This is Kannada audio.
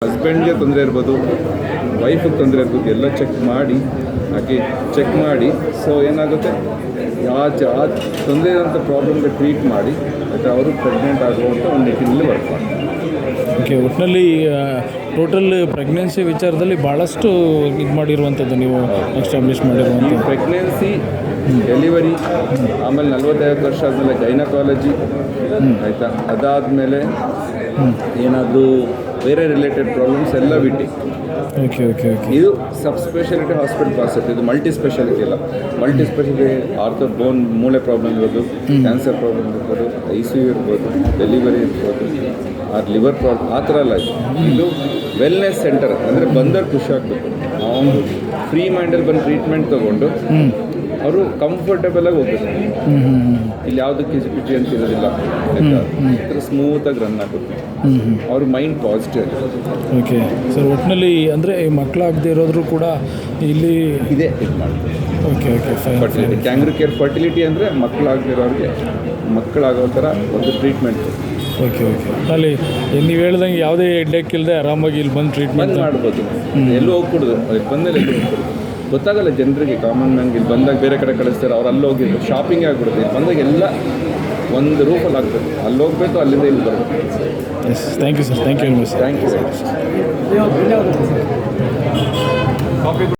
ಹಸ್ಬೆಂಡ್ಗೆ ತೊಂದರೆ ಇರ್ಬೋದು, ವೈಫಿಗೆ ತೊಂದರೆ ಇರ್ಬೋದು, ಎಲ್ಲ ಚೆಕ್ ಮಾಡಿ ಸೊ ಏನಾಗುತ್ತೆ ಆ ತೊಂದರೆ ಇರೋಂಥ ಪ್ರಾಬ್ಲಮ್ಗೆ ಟ್ರೀಟ್ ಮಾಡಿ ಮತ್ತು ಅವರು ಪ್ರೆಗ್ನೆಂಟ್ ಆಗುವಂಥ ಒಂದು ನಿಟ್ಟಿನಲ್ಲಿ ವರ್ಕ್ ಮಾಡ್ತಾರೆ. ಓಕೆ, ಒಟ್ಟಿನಲ್ಲಿ ಟೋಟಲ್ ಪ್ರೆಗ್ನೆನ್ಸಿ ವಿಚಾರದಲ್ಲಿ ಭಾಳಷ್ಟು ಇದು ಮಾಡಿರುವಂಥದ್ದು ನೀವು ಎಸ್ಟಾಬ್ಲಿಷ್ ಮಾಡಿರುವಂಥ ಪ್ರೆಗ್ನೆನ್ಸಿ, ಡೆಲಿವರಿ, ಆಮೇಲೆ 45 ವರ್ಷ ಆದಮೇಲೆ ಗೈನಕಾಲಜಿ ಆಯಿತಾ, ಅದಾದಮೇಲೆ ಏನಾದರೂ ಬೇರೆ ರಿಲೇಟೆಡ್ ಪ್ರಾಬ್ಲಮ್ಸ್ ಎಲ್ಲ ಬಿಟ್ಟು ಓಕೆ ಓಕೆ ಓಕೆ ಇದು ಸಬ್ ಸ್ಪೆಷಾಲಿಟಿ ಹಾಸ್ಪಿಟಲ್ ಕಾನ್ಸೆಪ್ಟ್. ಇದು ಮಲ್ಟಿ ಸ್ಪೆಷಾಲಿಟಿ ಇಲ್ಲ. ಮಲ್ಟಿ ಸ್ಪೆಷಾಲಿಟಿ ಆರ್ಥೋ ಬೋನ್ ಮೂಳೆ ಪ್ರಾಬ್ಲಮ್ ಇರ್ಬೋದು, ಕ್ಯಾನ್ಸರ್ ಪ್ರಾಬ್ಲಮ್ ಇರ್ಬೋದು, ICU ಇರ್ಬೋದು, ಡೆಲಿವರಿ ಇರ್ಬೋದು, ಲಿವರ್ ಪ್ರಾಬ್ಲಮ್ ಆ ಥರ ಎಲ್ಲ ಇದು ವೆಲ್ನೆಸ್ ಸೆಂಟರ್. ಅಂದರೆ ಬಂದವ್ರು ಖುಷಿ ಆಗಬೇಕು, ಅವನು ಫ್ರೀ ಮೈಂಡಲ್ಲಿ ಬಂದು ಟ್ರೀಟ್ಮೆಂಟ್ ತೊಗೊಂಡು ಅವರು ಕಂಫರ್ಟೇಬಲಾಗಿ ಹೋಗ್ಬೇಕು. ಇಲ್ಲಿ ಯಾವುದೂ ಕಿಚಿ ಅಂತ ಇರೋದಿಲ್ಲ, ಸ್ಮೂತಾಗಿ ರನ್ ಆಗುತ್ತೆ. ಅವ್ರ ಮೈಂಡ್ ಪಾಸಿಟಿವ್ ಆಗಿದೆ. ಓಕೆ ಸರ್, ಒಟ್ಟಿನಲ್ಲಿ ಅಂದರೆ ಮಕ್ಕಳಾಗದೇ ಇರೋದ್ರು ಕೂಡ ಇಲ್ಲಿ ಇದೆ ಇದು ಮಾಡ್ತಾರೆ. Okay okay fertility, ಕ್ಯಾಂಗ್ರೂ care fertility ಅಂದರೆ ಮಕ್ಕಳಾಗದಿರೋರಿಗೆ ಮಕ್ಕಳಾಗೋ ಥರ ಒಂದು ಟ್ರೀಟ್ಮೆಂಟ್. ಓಕೆ ಓಕೆ, ಅಲ್ಲಿ ನೀವು ಹೇಳ್ದಂಗೆ ಯಾವುದೇ ಹೆಡ್ಡೇಕ್ ಇಲ್ಲದೆ ಆರಾಮಾಗಿ ಇಲ್ಲಿ ಬಂದು ಟ್ರೀಟ್ಮೆಂಟ್ ಮಾಡ್ಬೋದು. ಎಲ್ಲೂ ಹೋಗ್ಕೊಡೋದು, ಅಲ್ಲಿ ಬಂದಲ್ಲಿ ಎಲ್ಲೂ ಹೋಗ್ಕೊಡೋದು ಗೊತ್ತಾಗಲ್ಲ ಜನರಿಗೆ. ಕಾಮನ್ ಮ್ಯಾನ್ಗೆ ಇಲ್ಲಿ ಬಂದಾಗ ಬೇರೆ ಕಡೆ ಕಳಿಸ್ತಾರೆ, ಅವ್ರು ಅಲ್ಲಿ ಹೋಗಿದ್ರು ಶಾಪಿಂಗ್ ಆಗಿಬಿಡುತ್ತೆ. ಇಲ್ಲಿ ಬಂದಾಗ ಎಲ್ಲ ಒಂದು ರೂಪಲ್ಲಿ ಆಗಬೇಕು, ಅಲ್ಲಿ ಹೋಗಬೇಕು, ಅಲ್ಲಿಂದ ಇಲ್ಲಿ ಬರಬೇಕು. Yes, thank you sir, thank you very much. Thank you.